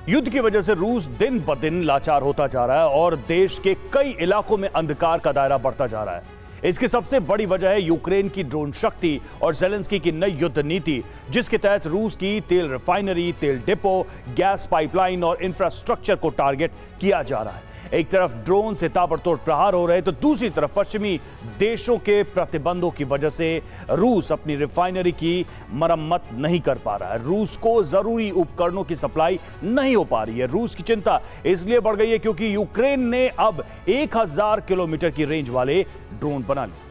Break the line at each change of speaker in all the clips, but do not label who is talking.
युद्ध की वजह से रूस दिन ब दिन लाचार होता जा रहा है और देश के कई इलाकों में अंधकार का दायरा बढ़ता जा रहा है। इसकी सबसे बड़ी वजह है यूक्रेन की ड्रोन शक्ति और ज़ेलेंस्की की नई युद्ध नीति, जिसके तहत रूस की तेल रिफाइनरी, तेल डिपो, गैस पाइपलाइन और इंफ्रास्ट्रक्चर को टारगेट किया जा रहा है। एक तरफ ड्रोन से ताबड़तोड़ प्रहार हो रहे तो दूसरी तरफ पश्चिमी देशों के प्रतिबंधों की वजह से रूस अपनी रिफाइनरी की मरम्मत नहीं कर पा रहा है। रूस को जरूरी उपकरणों की सप्लाई नहीं हो पा रही है। रूस की चिंता इसलिए बढ़ गई है क्योंकि यूक्रेन ने अब 1000 किलोमीटर की रेंज वाले ड्रोन बना लिए।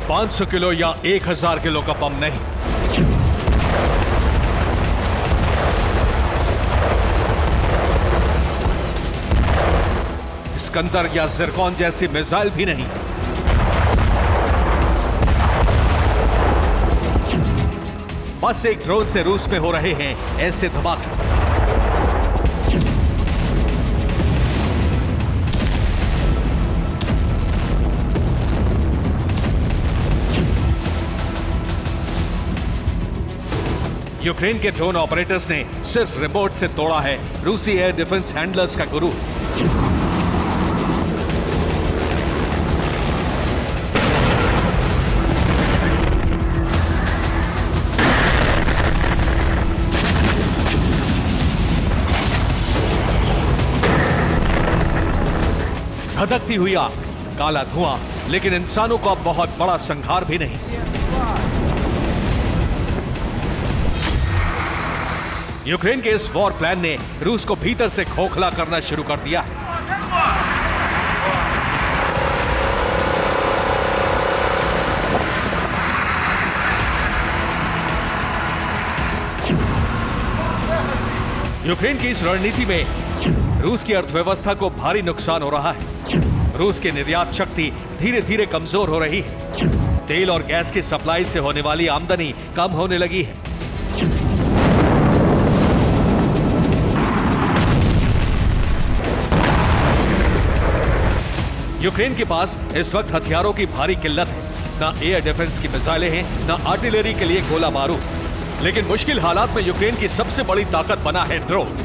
500 किलो या 1000 किलो का बम नहीं, स्कंदर या जिरकॉन जैसी मिसाइल भी नहीं, बस एक ड्रोन से रूस में हो रहे हैं ऐसे धमाके। यूक्रेन के ड्रोन ऑपरेटर्स ने सिर्फ रिमोट से तोड़ा है रूसी एयर डिफेंस हैंडलर्स का गुरूर। धधकती हुई आग, काला धुआं, लेकिन इंसानों को अब बहुत बड़ा संहार भी नहीं। यूक्रेन के इस वॉर प्लान ने रूस को भीतर से खोखला करना शुरू कर दिया है। यूक्रेन की इस रणनीति में रूस की अर्थव्यवस्था को भारी नुकसान हो रहा है। रूस की निर्यात शक्ति धीरे धीरे कमजोर हो रही है। तेल और गैस की सप्लाई से होने वाली आमदनी कम होने लगी है। यूक्रेन के पास इस वक्त हथियारों की भारी किल्लत है। ना एयर डिफेंस की मिसाइलें हैं, ना आर्टिलरी के लिए गोला बारूद। लेकिन मुश्किल हालात में यूक्रेन की सबसे बड़ी ताकत बना है ड्रोन।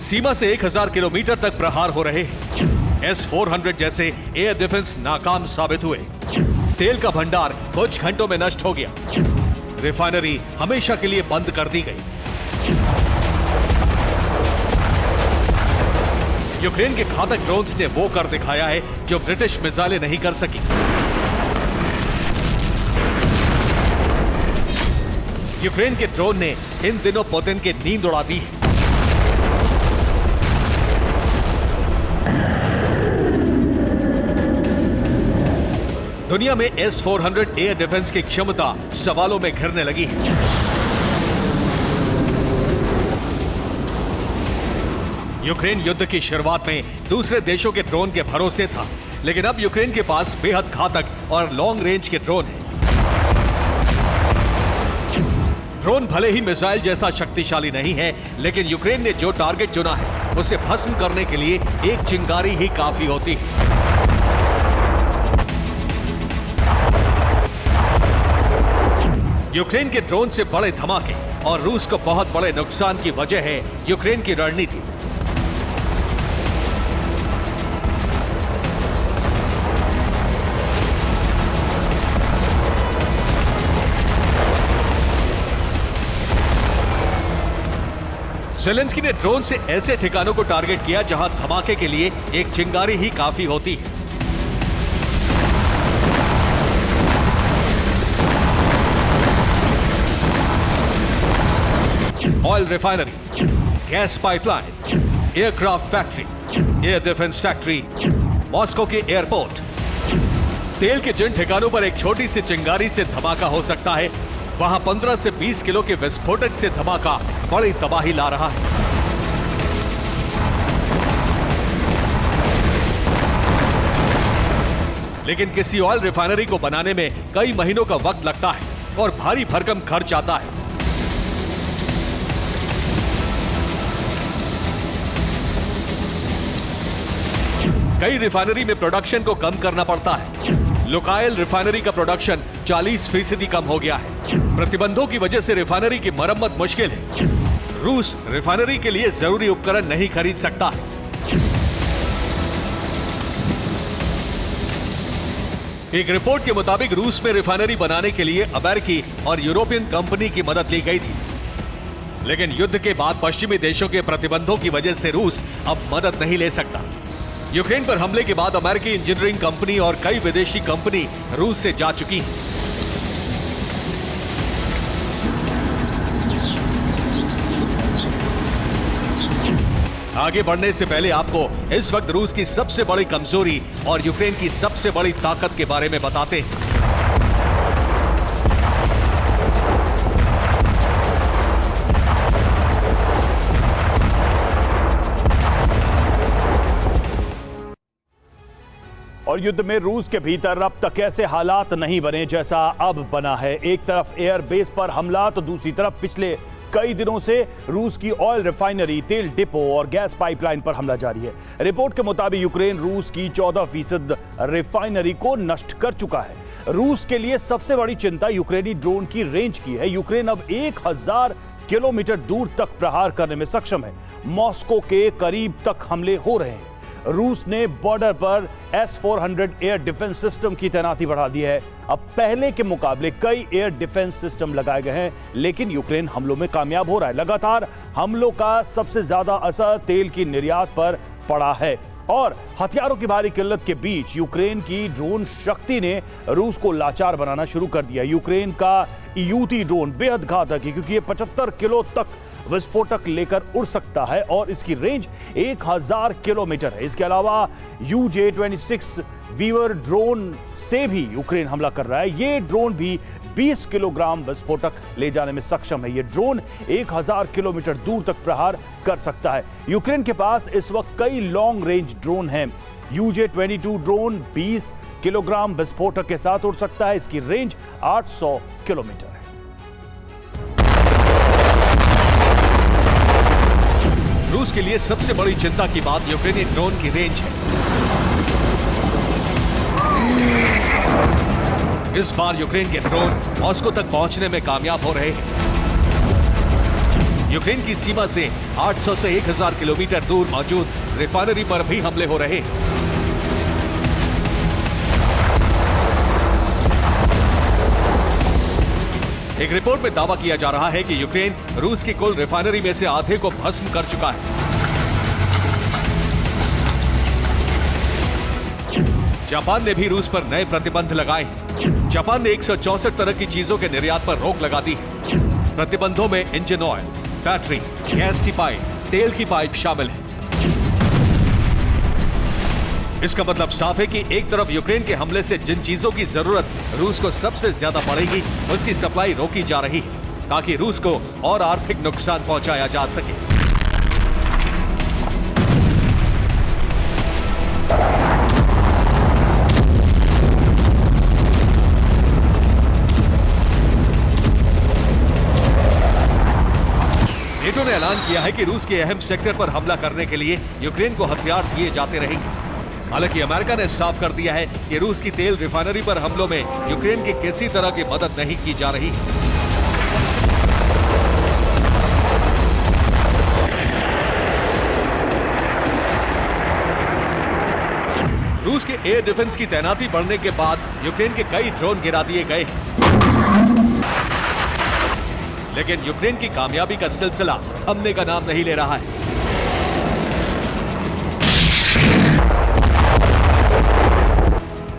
सीमा से 1000 किलोमीटर तक प्रहार हो रहे हैं। S-400 जैसे एयर डिफेंस नाकाम साबित हुए। तेल का भंडार कुछ घंटों में नष्ट हो गया। रिफाइनरी हमेशा के लिए बंद कर दी गई। यूक्रेन के घातक ड्रोन्स ने वो कर दिखाया है जो ब्रिटिश मिसाइलें नहीं कर सकी। यूक्रेन के ड्रोन ने इन दिनों पुतिन की नींद उड़ा दी है। दुनिया में S-400 एयर डिफेंस की क्षमता सवालों में घिरने लगी है। यूक्रेन युद्ध की शुरुआत में दूसरे देशों के ड्रोन के भरोसे था, लेकिन अब यूक्रेन के पास बेहद घातक और लॉन्ग रेंज के ड्रोन हैं। ड्रोन भले ही मिसाइल जैसा शक्तिशाली नहीं है, लेकिन यूक्रेन ने जो टारगेट चुना है उसे भस्म करने के लिए एक चिंगारी ही काफी होती है। यूक्रेन के ड्रोन से बड़े धमाके और रूस को बहुत बड़े नुकसान की वजह है यूक्रेन की रणनीति। ज़ेलेंस्की ने ड्रोन से ऐसे ठिकानों को टारगेट किया जहां धमाके के लिए एक चिंगारी ही काफी होती है। Oil refinery, gas pipeline, aircraft factory, air defence factory, Moscow के एयरपोर्ट। तेल के जिन ठिकानों पर एक छोटी सी चिंगारी से धमाका हो सकता है, वहां 15 से 20 किलो के विस्फोटक से धमाका बड़ी तबाही ला रहा है। लेकिन किसी ऑयल रिफाइनरी को बनाने में कई महीनों का वक्त लगता है और भारी भरकम खर्च आता है। कई रिफाइनरी में प्रोडक्शन को कम करना पड़ता है। लुकायल रिफाइनरी का प्रोडक्शन 40% कम हो गया है। प्रतिबंधों की वजह से रिफाइनरी की मरम्मत मुश्किल है। रूस रिफाइनरी के लिए जरूरी उपकरण नहीं खरीद सकता है। एक रिपोर्ट के मुताबिक रूस में रिफाइनरी बनाने के लिए अमेरिकी और यूरोपियन कंपनी की मदद ली गई थी, लेकिन युद्ध के बाद पश्चिमी देशों के प्रतिबंधों की वजह से रूस अब मदद नहीं ले सकता। यूक्रेन पर हमले के बाद अमेरिकी इंजीनियरिंग कंपनी और कई विदेशी कंपनी रूस से जा चुकी हैं। आगे बढ़ने से पहले आपको इस वक्त रूस की सबसे बड़ी कमजोरी और यूक्रेन की सबसे बड़ी ताकत के बारे में बताते हैं।
और युद्ध में रूस के भीतर अब तक ऐसे हालात नहीं बने जैसा अब बना है। एक तरफ एयर बेस पर हमला तो दूसरी तरफ पिछले कई दिनों से रूस की ऑयल रिफाइनरी, तेल डिपो और गैस पाइपलाइन पर हमला जारी है। रिपोर्ट के मुताबिक यूक्रेन रूस की 14% रिफाइनरी को नष्ट कर चुका है। रूस के लिए सबसे बड़ी चिंता यूक्रेनी ड्रोन की रेंज की है। यूक्रेन अब 1000 किलोमीटर दूर तक प्रहार करने में सक्षम है। मॉस्को के करीब तक हमले हो रहे हैं। रूस ने बॉर्डर पर S-400 एयर डिफेंस सिस्टम की तैनाती बढ़ा दी है। अब पहले के मुकाबले कई एयर डिफेंस सिस्टम लगाए गए हैं, लेकिन यूक्रेन हमलों में कामयाब हो रहा है। लगातार हमलों का सबसे ज्यादा असर तेल की निर्यात पर पड़ा है और हथियारों की भारी किल्लत के बीच यूक्रेन की ड्रोन शक्ति ने रूस को लाचार बनाना शुरू कर दिया। यूक्रेन का ईयूटी ड्रोन बेहद घातक है क्योंकि ये 75 किलो तक विस्फोटक लेकर उड़ सकता है और इसकी रेंज 1000 किलोमीटर है। इसके अलावा UJ-26 वीवर ड्रोन से भी यूक्रेन हमला कर रहा है। ये ड्रोन भी 20 किलोग्राम विस्फोटक ले जाने में सक्षम है। ये ड्रोन 1000 किलोमीटर दूर तक प्रहार कर सकता है। यूक्रेन के पास इस वक्त कई लॉन्ग रेंज ड्रोन हैं। UJ-22 ड्रोन 20 किलोग्राम विस्फोटक के साथ उड़ सकता है। इसकी रेंज 800 किलोमीटर है।
रूस के लिए सबसे बड़ी चिंता की बात यूक्रेनी ड्रोन की रेंज है। इस बार यूक्रेन के ड्रोन मॉस्को तक पहुंचने में कामयाब हो रहे हैं। यूक्रेन की सीमा से 800 से 1000 किलोमीटर दूर मौजूद रिफाइनरी पर भी हमले हो रहे हैं। एक रिपोर्ट में दावा किया जा रहा है कि यूक्रेन रूस की कुल रिफाइनरी में से आधे को भस्म कर चुका है। जापान ने भी रूस पर नए प्रतिबंध लगाए हैं। जापान ने 164 तरह की चीजों के निर्यात पर रोक लगा दी है। प्रतिबंधों में इंजन ऑयल, बैटरी, गैस की पाइप, तेल की पाइप शामिल है। इसका मतलब साफ है कि एक तरफ यूक्रेन के हमले से जिन चीजों की जरूरत रूस को सबसे ज्यादा पड़ेगी उसकी सप्लाई रोकी जा रही है ताकि रूस को और आर्थिक नुकसान पहुंचाया जा सके। नेटो ने ऐलान किया है कि रूस के अहम सेक्टर पर हमला करने के लिए यूक्रेन को हथियार दिए जाते रहेंगे। हालांकि अमेरिका ने साफ कर दिया है कि रूस की तेल रिफाइनरी पर हमलों में यूक्रेन की किसी तरह की मदद नहीं की जा रही। रूस के एयर डिफेंस की तैनाती बढ़ने के बाद यूक्रेन के कई ड्रोन गिरा दिए गए, लेकिन यूक्रेन की कामयाबी का सिलसिला थमने का नाम नहीं ले रहा है।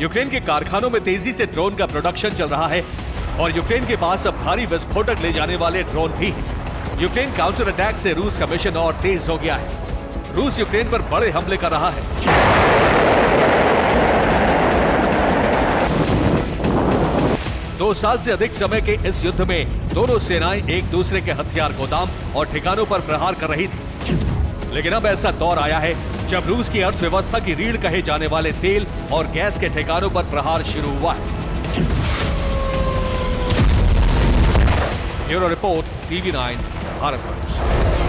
यूक्रेन के कारखानों में तेजी से ड्रोन का प्रोडक्शन चल रहा है और यूक्रेन के पास अब भारी विस्फोटक ले जाने वाले ड्रोन भी हैं। यूक्रेन काउंटर अटैक से रूस का मिशन और तेज हो गया है। रूस यूक्रेन पर बड़े हमले कर रहा है। 2 साल से अधिक समय के इस युद्ध में दोनों सेनाएं एक दूसरे के हथियार गोदाम और ठिकानों पर प्रहार कर रही थी, लेकिन अब ऐसा दौर आया है जब रूस की अर्थव्यवस्था की रीढ़ कहे जाने वाले तेल और गैस के ठिकानों पर प्रहार शुरू हुआ है। Bureau report, TV9, Bharatvarsh.